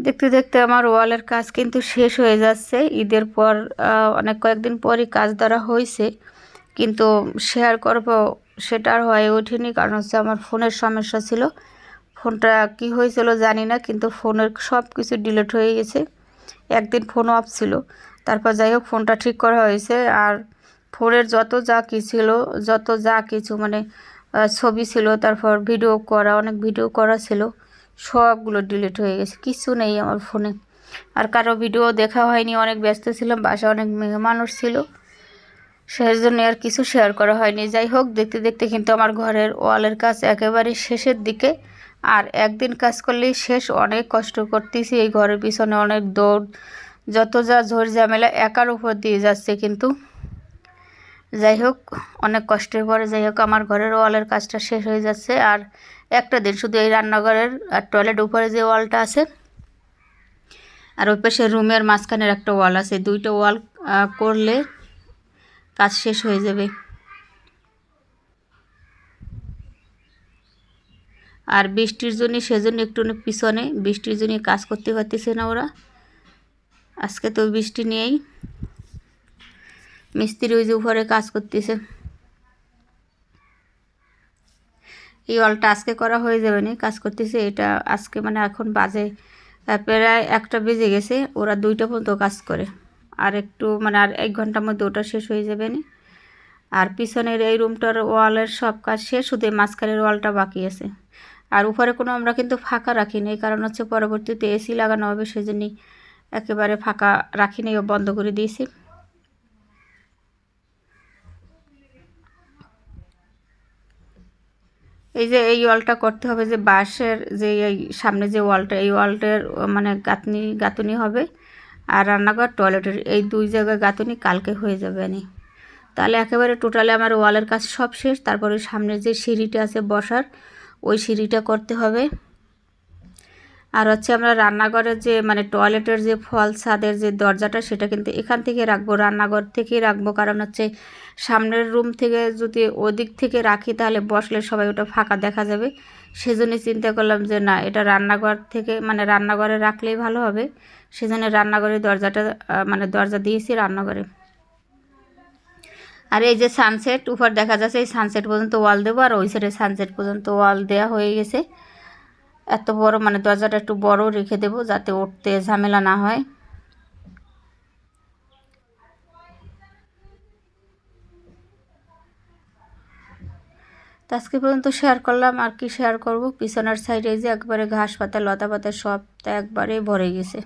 দেখতে দেখতে আমার ওয়ালের কাজ কিন্তু শেষ হয়ে যাচ্ছে। ঈদের পর অনেক কয়েকদিন পরই কাজ ধরা হয়েছে, কিন্তু শেয়ার করব সেটা আর হয়ে ওঠেনি। কারণ হচ্ছে আমার ফোনের সমস্যা ছিল। ফোনটা কি হয়েছিল জানি না, কিন্তু ফোনের সব কিছু ডিলিট হয়ে গেছে। একদিন ফোন অফ ছিল, তারপর যাই হোক ফোনটা ঠিক করা হয়েছে। আর ফোনের যত যা কি ছিল, যত যা কিছু মানে ছবি ছিল, তারপর ভিডিও করা, অনেক ভিডিও করা ছিল, সবগুলো ডিলিট হয়ে গেছে। কিছু নেই আমার ফোনে। আর কারো ভিডিও দেখা হয়নি, অনেক ব্যস্ত ছিলাম, বাসায় অনেক মানুষ ছিল, সেই জন্য আর কিছু শেয়ার করা হয়নি। যাই হোক, দেখতে দেখতে কিন্তু আমার ঘরের ওয়ালের কাজ একেবারে শেষের দিকে। আর একদিন কাজ করলেই শেষ। অনেক কষ্ট করতেছি, এই ঘরের পিছনে অনেক দৌড়, যত যা ঝড় ঝামেলা একার উপর দিয়ে যাচ্ছে। কিন্তু যাই হোক, অনেক কষ্টের পরে যাই হোক আমার ঘরের ওয়ালের কাজটা শেষ হয়ে যাচ্ছে। আর একটা দিন শুধু এই রান্নাঘরের আর টয়লেট উপরে যে ওয়ালটা আছে, আর ওই পাশে রুমের মাঝখানের একটা ওয়াল আছে, দুইটা ওয়াল করলে কাজ শেষ হয়ে যাবে। আর বৃষ্টির জন্য সেজন্য একটু পিছনে, বৃষ্টির জন্য কাজ করতে পারতেছে না ওরা। আজকে তো বৃষ্টি নেই, মিস্ত্রি ওই যে উপরে কাজ করতেছে। এই ওয়ালটা আজকে করা হয়ে যাবে না, কাজ করতেছে এটা আজকে, মানে এখন বাজে প্রায় 1টা বেজে গেছে। ওরা 2টা পর্যন্ত কাজ করে। আর একটু মানে আর 1 ঘন্টার মধ্যে ওটা শেষ হয়ে যাবে না। আর পিছনের এই রুমটার ওয়ালের সব কাজ শেষ, শুধু মাঝখানের ওয়ালটা বাকি আছে। আর উপরে কোনো আমরা কিন্তু ফাঁকা রাখিনি, কারণ হচ্ছে পরবর্তীতে এসি লাগানো হবে, সেজন্যই একেবারে ফাঁকা রাখিনি, বন্ধ করে দিয়েছি। এই যে এই ওয়ালটা করতে হবে, যে বাঁশের যে এই সামনে যে ওয়ালটা, এই ওয়ালটার মানে গাঁথুনি হবে। আর রান্নাঘর টয়লেটের এই 2 জায়গায় গাঁথুনি কালকে হয়ে যাবে নি, তাহলে একেবারে টোটালি আমার ওয়ালের কাজ সব শেষ। তারপরে সামনে যে সিঁড়িটা আছে বসার, ওই সিঁড়িটা করতে হবে। আর হচ্ছে আমরা রান্নাঘরের যে মানে টয়লেটের যে ফল ছাদের যে দরজাটা, সেটা কিন্তু এখান থেকে রাখবো, রান্নাঘর থেকেই রাখবো। কারণ হচ্ছে সামনের রুম থেকে যদি ওদিক থেকে রাখি, তাহলে বসলে সবাই ওটা ফাঁকা দেখা যাবে। সেজন্য চিন্তা করলাম যে না, এটা রান্নাঘর থেকে মানে রান্নাঘরে রাখলেই ভালো হবে। সেজন্য রান্নাঘরের দরজাটা মানে দরজা দিয়েছি রান্নাঘরে। আর এই যে সানসেট উপর দেখা যাচ্ছে, এই সানসেট পর্যন্ত ওয়াল দেবো। আর ওই সাইডে সানসেট পর্যন্ত ওয়াল দেওয়া হয়ে গেছে। এত বড় মানে দরজাটা একটু বড় রেখে দেবো, যাতে উঠতে ঝামেলা না হয়। তো আজকে পর্যন্ত শেয়ার করলাম, আর কি শেয়ার করব। পিছনের সাইডে যে একবারে ঘাস পাতা লতা পাতা সব একবারে ভরে গেছে।